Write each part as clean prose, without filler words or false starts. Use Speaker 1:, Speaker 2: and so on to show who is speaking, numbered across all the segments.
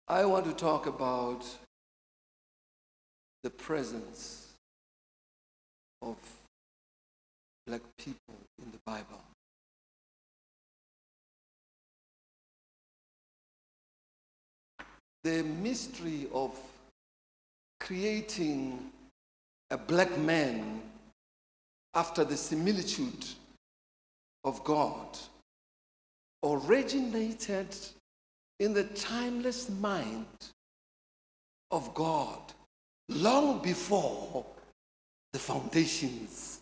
Speaker 1: I want to talk about the presence of black people in the Bible. The mystery of creating a black man after the similitude of God originated in the timeless mind of God long before the foundations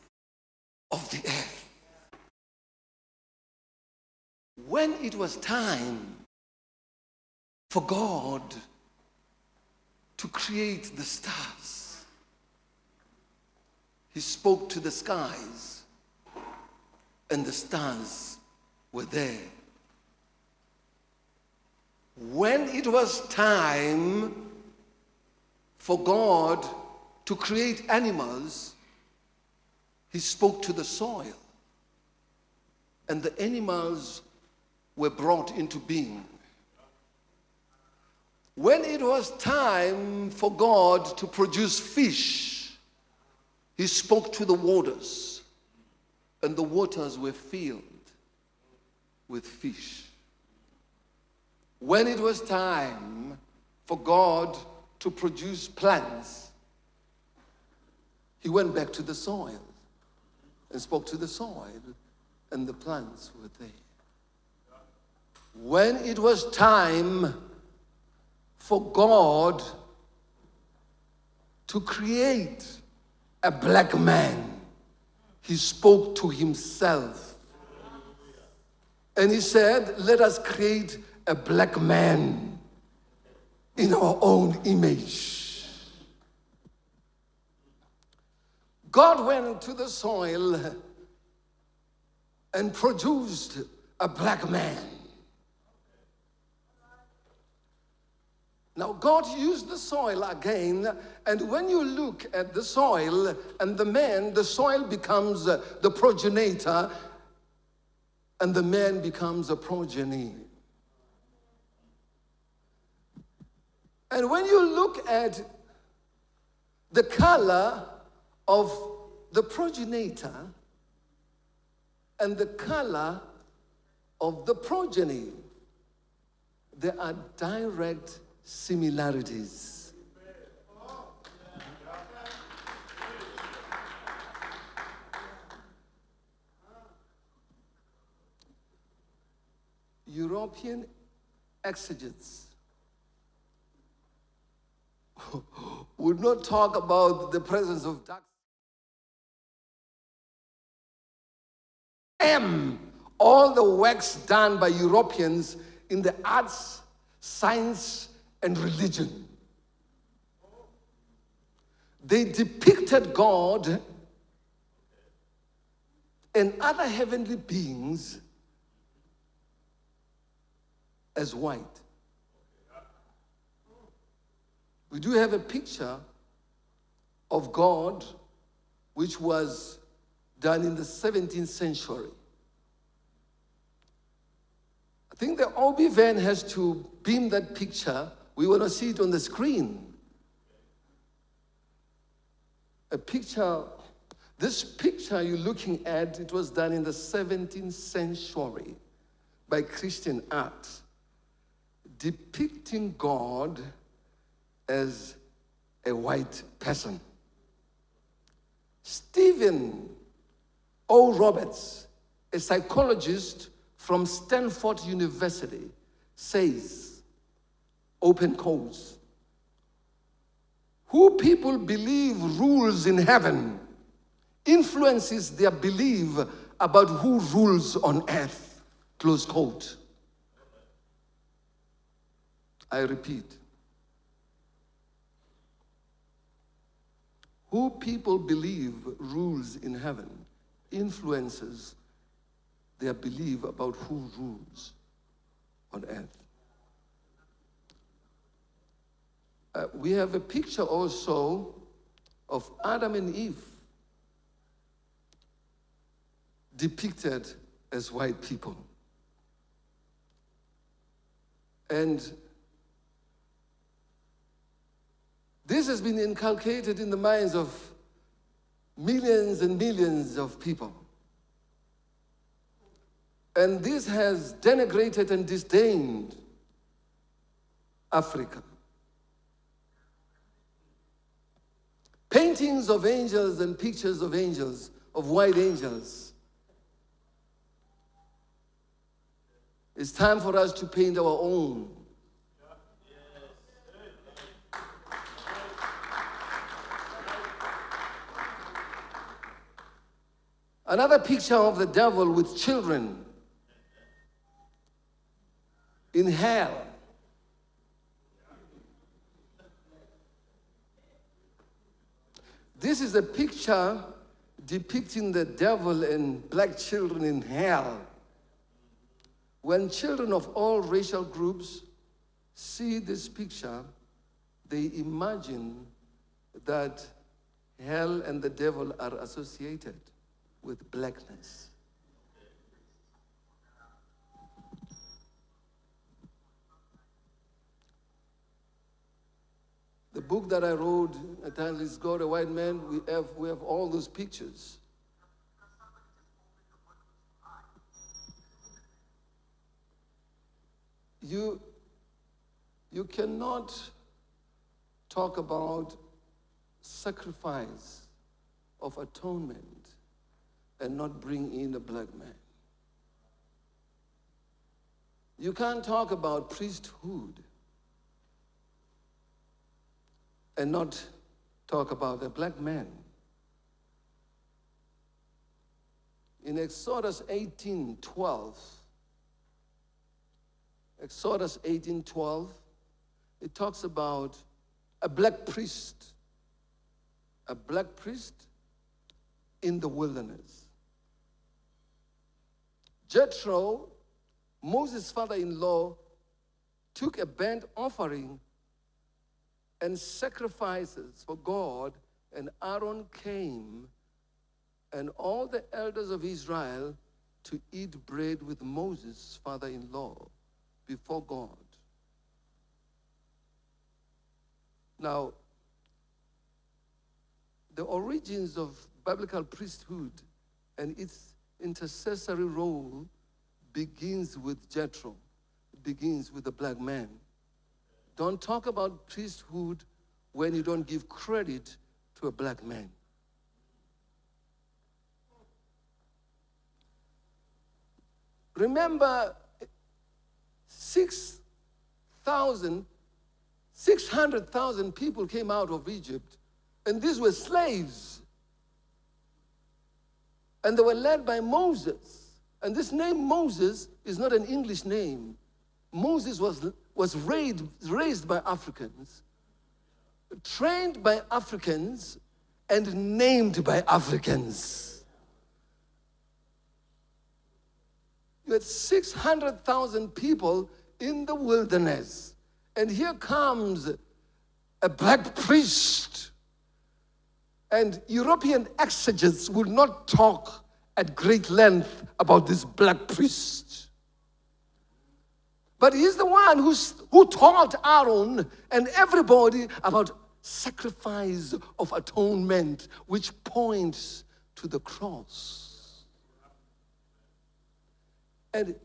Speaker 1: of the earth. When it was time for God to create the stars, He spoke to the skies, and the stars were there. When it was time for God to create animals, He spoke to the soil, and the animals were brought into being. When it was time for God to produce fish, He spoke to the waters, and the waters were filled with fish. When it was time for God to produce plants, He went back to the soil and spoke to the soil, and the plants were there. When it was time for God to create a black man, He spoke to Himself. And He said, let us create a black man in our own image. God went to the soil and produced a black man. Now, God used the soil again, and when you look at the soil and the man, the soil becomes the progenitor, and the man becomes a progeny. And when you look at the color of the progenitor and the color of the progeny, there are direct similarities. European exegetes would not talk about the presence of dark. All the works done by Europeans in the arts, science, and religion. They depicted God and other heavenly beings as white. We do have a picture of God which was done in the 17th century. I think the OB van has to beam that picture. We want to see it on the screen. A picture, this picture you're looking at, it was done in the 17th century by Christian art, depicting God as a white person. Stephen O. Roberts, a psychologist from Stanford University, says, open quotes, who people believe rules in heaven influences their belief about who rules on earth, close quote. I repeat, who people believe rules in heaven influences their belief about who rules on earth. We have a picture also of Adam and Eve depicted as white people. And this has been inculcated in the minds of millions and millions of people. And this has denigrated and disdained Africa. Paintings of angels and pictures of angels, of white angels. It's time for us to paint our own. Another picture of the devil with children in hell. This is a picture depicting the devil and black children in hell. When children of all racial groups see this picture, they imagine that hell and the devil are associated with blackness. The book that I wrote, entitled "Is God a White Man?" we have all those pictures. You cannot talk about sacrifice of atonement and not bring in a black man. You can't talk about priesthood and not talk about a black man. In Exodus 18:12, it talks about a black priest in the wilderness. Jethro, Moses' father-in-law, took a burnt offering and sacrifices for God, and Aaron came and all the elders of Israel to eat bread with Moses' father-in-law before God. Now, the origins of biblical priesthood and its intercessory role begins with Jethro, begins with the black man. Don't talk about priesthood when you don't give credit to a black man. Remember, 600,000 people came out of Egypt, and these were slaves. And they were led by Moses. And this name Moses is not an English name. Moses was raised by Africans, trained by Africans, and named by Africans. You had 600,000 people in the wilderness. And here comes a black priest. And European exegetes will not talk at great length about this black priest. But he's the one who taught Aaron and everybody about sacrifice of atonement, which points to the cross. And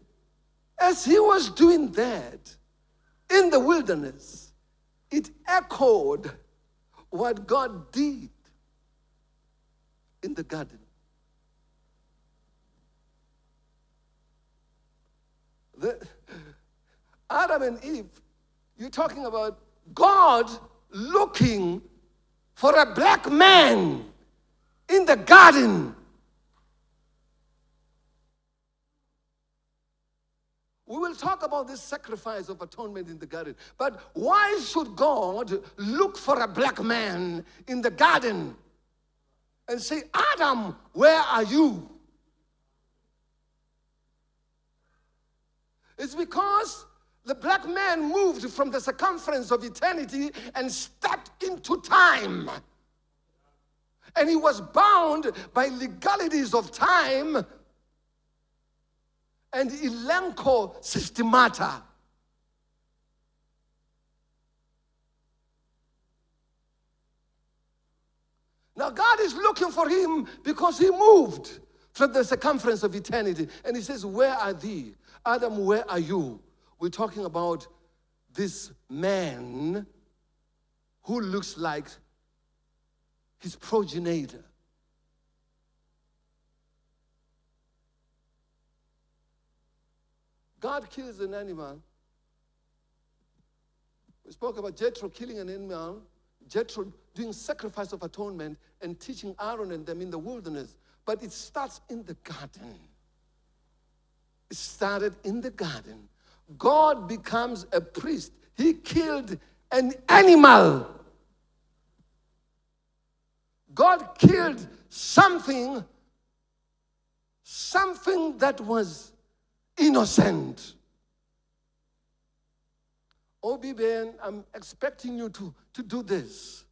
Speaker 1: as he was doing that in the wilderness, it echoed what God did in the garden. Adam and Eve, you're talking about God looking for a black man in the garden. We will talk about this sacrifice of atonement in the garden. But why should God look for a black man in the garden and say, Adam, where are you? It's because the black man moved from the circumference of eternity and stepped into time. And he was bound by legalities of time and elenco systemata. Now God is looking for him because he moved from the circumference of eternity. And he says, where are thee? Adam, where are you? We're talking about this man who looks like his progenitor. God kills an animal. We spoke about Jethro killing an animal, Jethro doing sacrifice of atonement and teaching Aaron and them in the wilderness. But it starts in the garden. It started in the garden. God becomes a priest. He killed an animal. God killed something that was innocent. Ben, I'm expecting you to do this.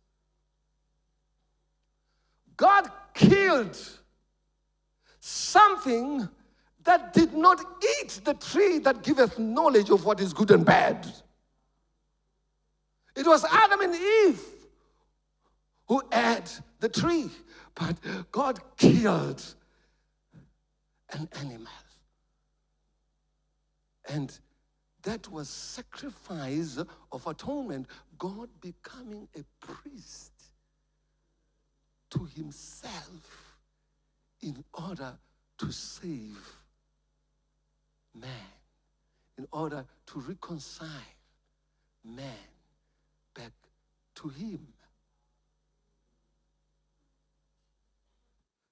Speaker 1: God killed something that did not eat the tree that giveth knowledge of what is good and bad. It was Adam and Eve who ate the tree, but God killed an animal. And that was sacrifice of atonement, God becoming a priest to himself in order to save man, in order to reconcile man back to him.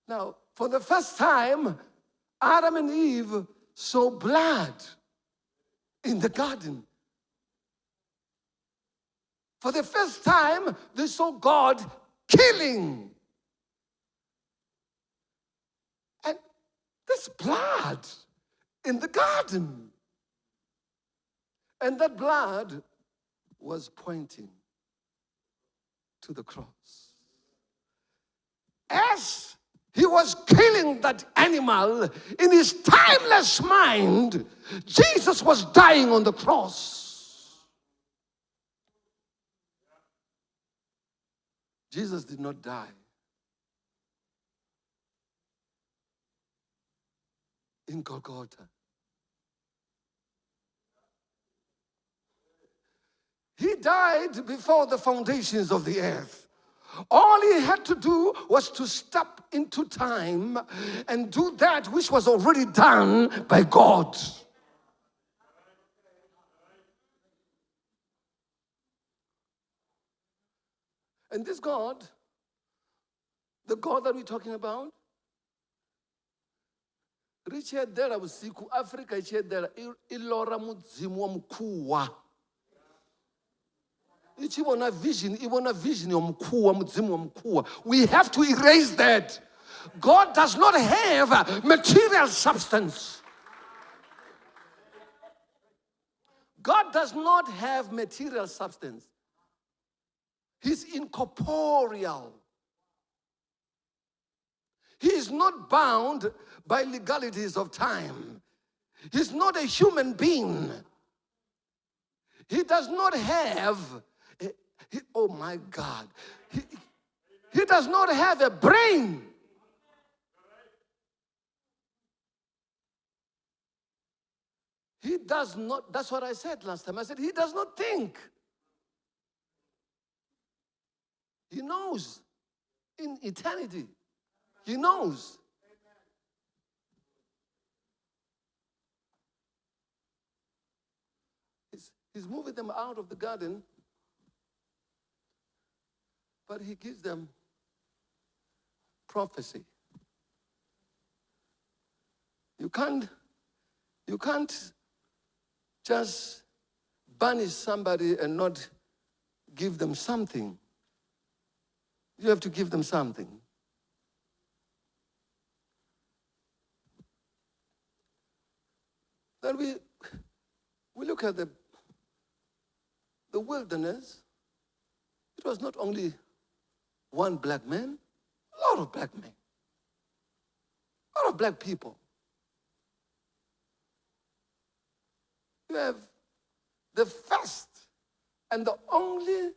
Speaker 1: Now, for the first time, Adam and Eve saw blood in the garden. For the first time, they saw God killing. And there's blood in the garden. And that blood was pointing to the cross. As he was killing that animal, in his timeless mind, Jesus was dying on the cross. Jesus did not die in Golgotha. He died before the foundations of the earth. All he had to do was to step into time and do that which was already done by God. And this God, the God that we're talking about, richedela usiku Africa ichedela ilora mudzimu wa mkhuwa. Ichibona vision yomkhuwa mudzimu wa mkhuwa. We have to erase that. God does not have material substance. God does not have material substance. He's incorporeal. He is not bound by legalities of time. He's not a human being. He does not have, oh my God, he does not have a brain. He does not, that's what I said last time. I said, he does not think. He knows in eternity. He knows. He's moving them out of the garden, but he gives them prophecy. You can't just banish somebody and not give them something. You have to give them something. Then we look at the wilderness. It was not only one black man, a lot of black men, a lot of black people. You have the first and the only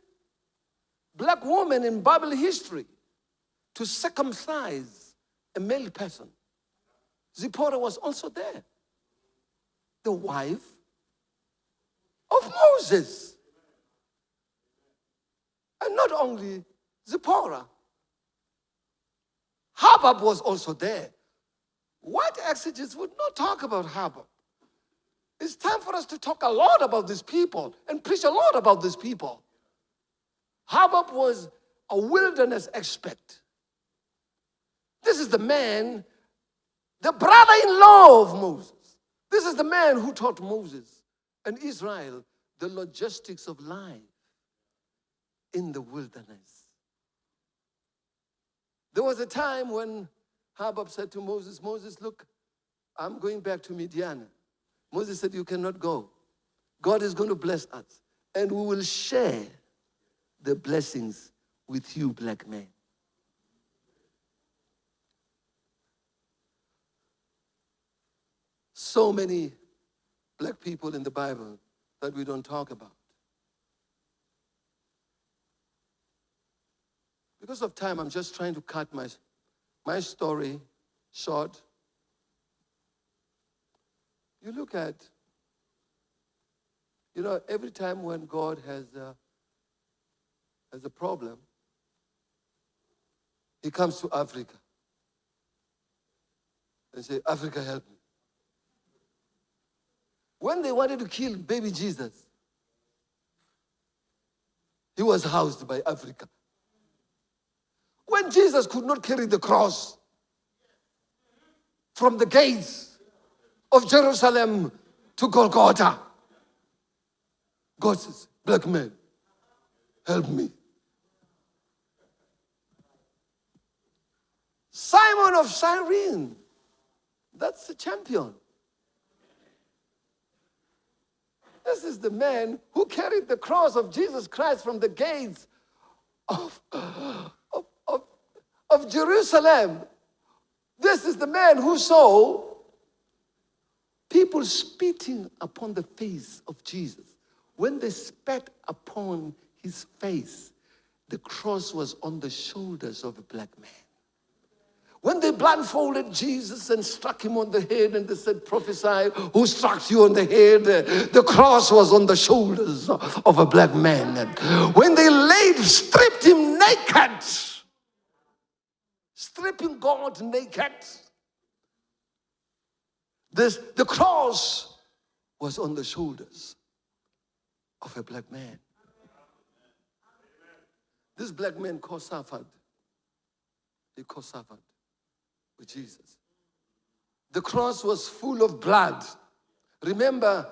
Speaker 1: black woman in Bible history to circumcise a male person. Zipporah was also there, the wife of Moses. And not only Zipporah, Habab was also there. White exegetes would not talk about Habab. It's time for us to talk a lot about these people and preach a lot about these people. Habab was a wilderness expert. This is the man, the brother-in-law of Moses. This is the man who taught Moses and Israel the logistics of life in the wilderness. There was a time when Habab said to Moses, Moses, look, I'm going back to Midian. Moses said, you cannot go. God is going to bless us, and we will share the blessings with you, black men. So many black people in the Bible that we don't talk about. Because of time, I'm just trying to cut my story short. You look at, every time when God has a problem, he comes to Africa and says, Africa, help me. When they wanted to kill baby Jesus, he was housed by Africa. When Jesus could not carry the cross from the gates of Jerusalem to Golgotha, God says, black man, help me. Simon of Cyrene, that's the champion. This is the man who carried the cross of Jesus Christ from the gates of Jerusalem. This is the man who saw people spitting upon the face of Jesus. When they spat upon his face, the cross was on the shoulders of a black man. When they blindfolded Jesus and struck him on the head and they said, prophesy, who struck you on the head? The cross was on the shoulders of a black man. When they stripped him naked, stripping God naked, the cross was on the shoulders of a black man. This black man co-suffered. He co-suffered with Jesus. The cross was full of blood. Remember,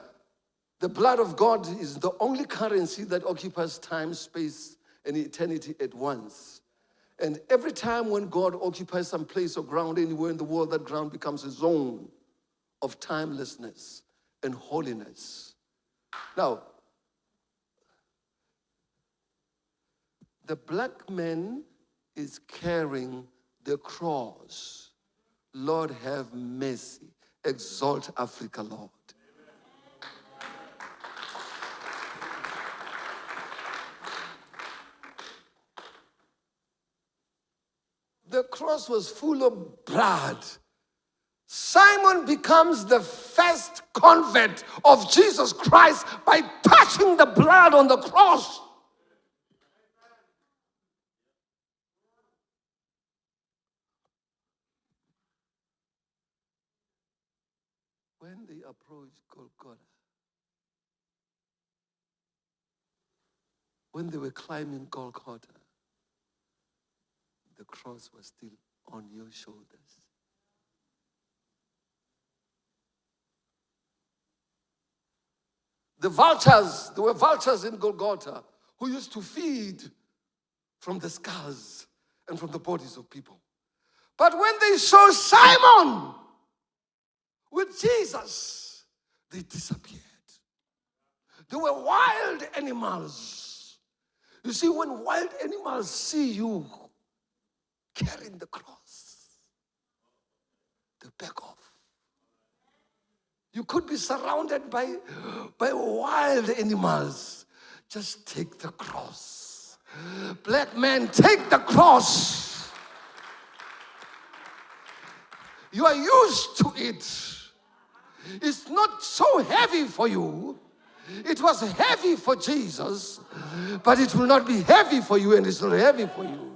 Speaker 1: the blood of God is the only currency that occupies time, space, and eternity at once. And every time when God occupies some place or ground anywhere in the world, that ground becomes a zone of timelessness and holiness. Now, the black man is carrying the cross. Lord, have mercy. Exalt Africa, Lord. The cross was full of blood. Simon becomes the first convert of Jesus Christ by touching the blood on the cross. When they approached Golgotha, when they were climbing Golgotha, the cross was still on your shoulders. There were vultures in Golgotha who used to feed from the skulls and from the bodies of people. But when they saw Simon with Jesus, they disappeared. They were wild animals. You see, when wild animals see you carrying the cross, they back off. You could be surrounded by wild animals. Just take the cross. Black man, take the cross.
Speaker 2: You are used to it. It's not so heavy for you. It was heavy for Jesus, but it will not be heavy for you, and it's not heavy for you.